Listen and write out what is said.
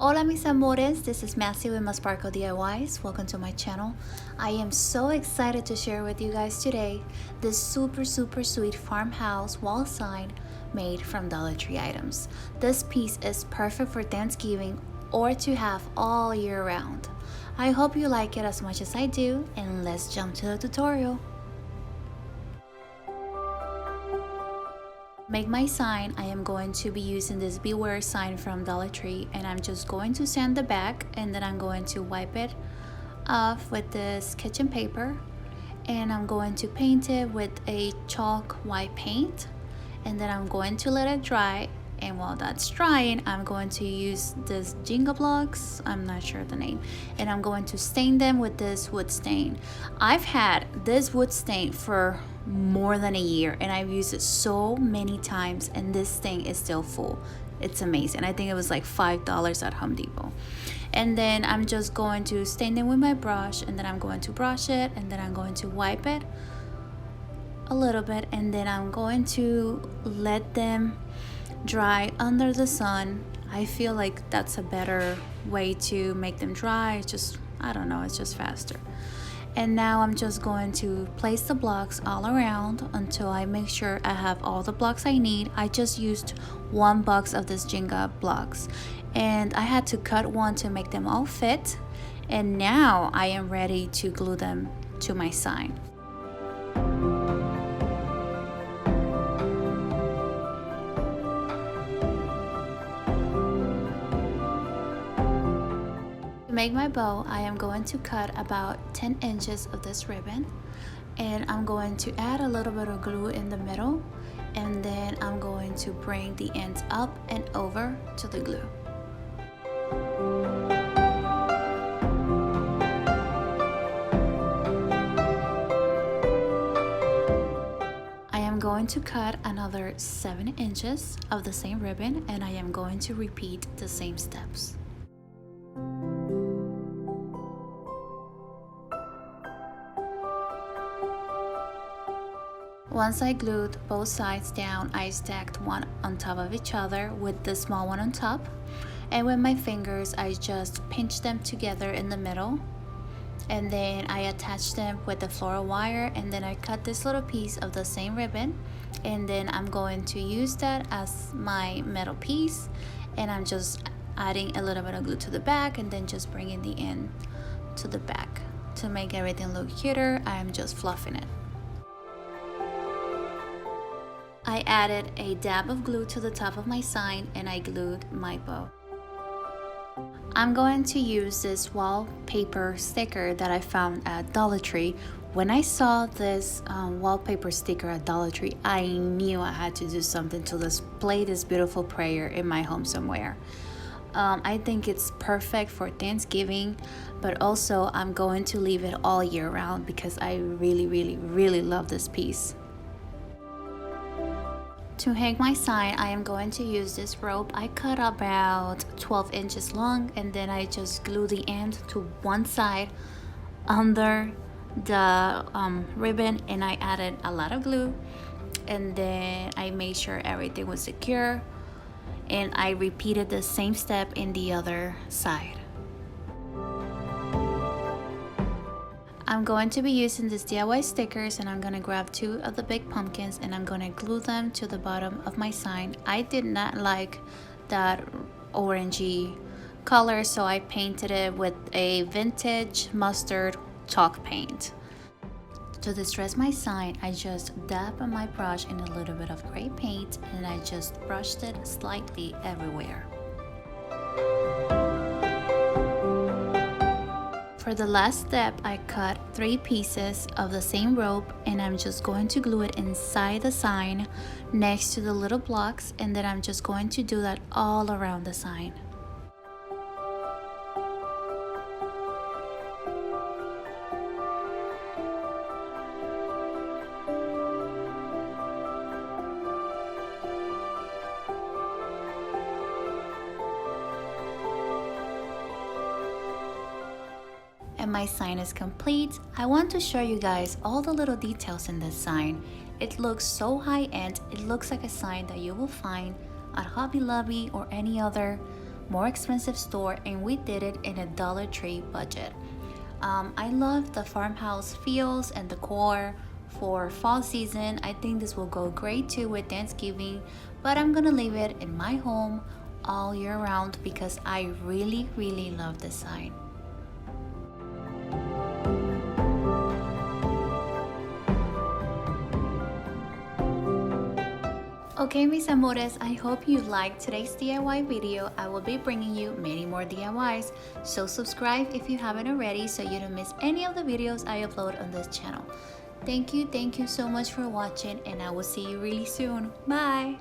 Hola mis amores, this is Matthew with My Sparkle DIYs. Welcome to my channel. I am so excited to share with you guys today this super sweet farmhouse wall sign made from Dollar Tree items. This piece is perfect for Thanksgiving or to have all year round. I hope you like it as much as I do, and let's jump to the tutorial. Make my sign, I am going to be using this beware sign from Dollar Tree, and I'm just going to sand the back, and then I'm going to wipe it off with this kitchen paper, and I'm going to paint it with a chalk white paint, and then I'm going to let it dry. And while that's drying, I'm going to use this Jenga blocks, I'm not sure the name, and I'm going to stain them with this wood stain. I've had this wood stain for more than a year, and I've used it so many times, and this stain is still full. It's amazing. I think it was like $5 at Home Depot. And then I'm just going to stain them with my brush, and then I'm going to brush it, and then I'm going to wipe it a little bit, and then I'm going to let them dry under the sun. I feel like that's a better way to make them dry. It's just, I don't know, it's just faster. And now I'm just going to place the blocks all around until I make sure I have all the blocks I need. I just used 1 box of this Jenga blocks, and I had to cut one to make them all fit. And now I am ready to glue them to my sign. To make my bow, I am going to cut about 10 inches of this ribbon, and I'm going to add a little bit of glue in the middle, and then I'm going to bring the ends up and over to the glue. I am going to cut another 7 inches of the same ribbon, and I am going to repeat the same steps. Once I glued both sides down, I stacked one on top of each other with the small one on top, and with my fingers I just pinched them together in the middle, and then I attached them with the floral wire, and then I cut this little piece of the same ribbon, and then I'm going to use that as my metal piece, and I'm just adding a little bit of glue to the back, and then just bringing the end to the back. To make everything look cuter, I'm just fluffing it. I added a dab of glue to the top of my sign, and I glued my bow. I'm going to use this wallpaper sticker that I found at Dollar Tree. When I saw this wallpaper sticker at Dollar Tree, I knew I had to do something to display this beautiful prayer in my home somewhere. I think it's perfect for Thanksgiving, but also I'm going to leave it all year round because I really love this piece. To hang my sign, I am going to use this rope. I cut about 12 inches long, and then I just glue the end to one side under the ribbon, and I added a lot of glue, and then I made sure everything was secure, and I repeated the same step in the other side. I'm going to be using these DIY stickers, and I'm going to grab 2 of the big pumpkins, and I'm going to glue them to the bottom of my sign. I did not like that orangey color, so I painted it with a vintage mustard chalk paint. To distress my sign, I just dabbed my brush in a little bit of gray paint, and I just brushed it slightly everywhere. For the last step, I cut 3 pieces of the same rope, and I'm just going to glue it inside the sign next to the little blocks, and then I'm just going to do that all around the sign. And my sign is complete. I want to show you guys all the little details in this sign. It looks so high-end. It looks like a sign that you will find at Hobby Lobby or any other more expensive store, and we did it in a Dollar Tree budget. I love the farmhouse feels and decor for fall season. I think this will go great too with Thanksgiving, but I'm gonna leave it in my home all year round because I really love this sign. Okay, mis amores, I hope you liked today's DIY video. I will be bringing you many more DIYs, so subscribe if you haven't already so you don't miss any of the videos I upload on this channel. Thank you so much for watching, and I will see you really soon. Bye!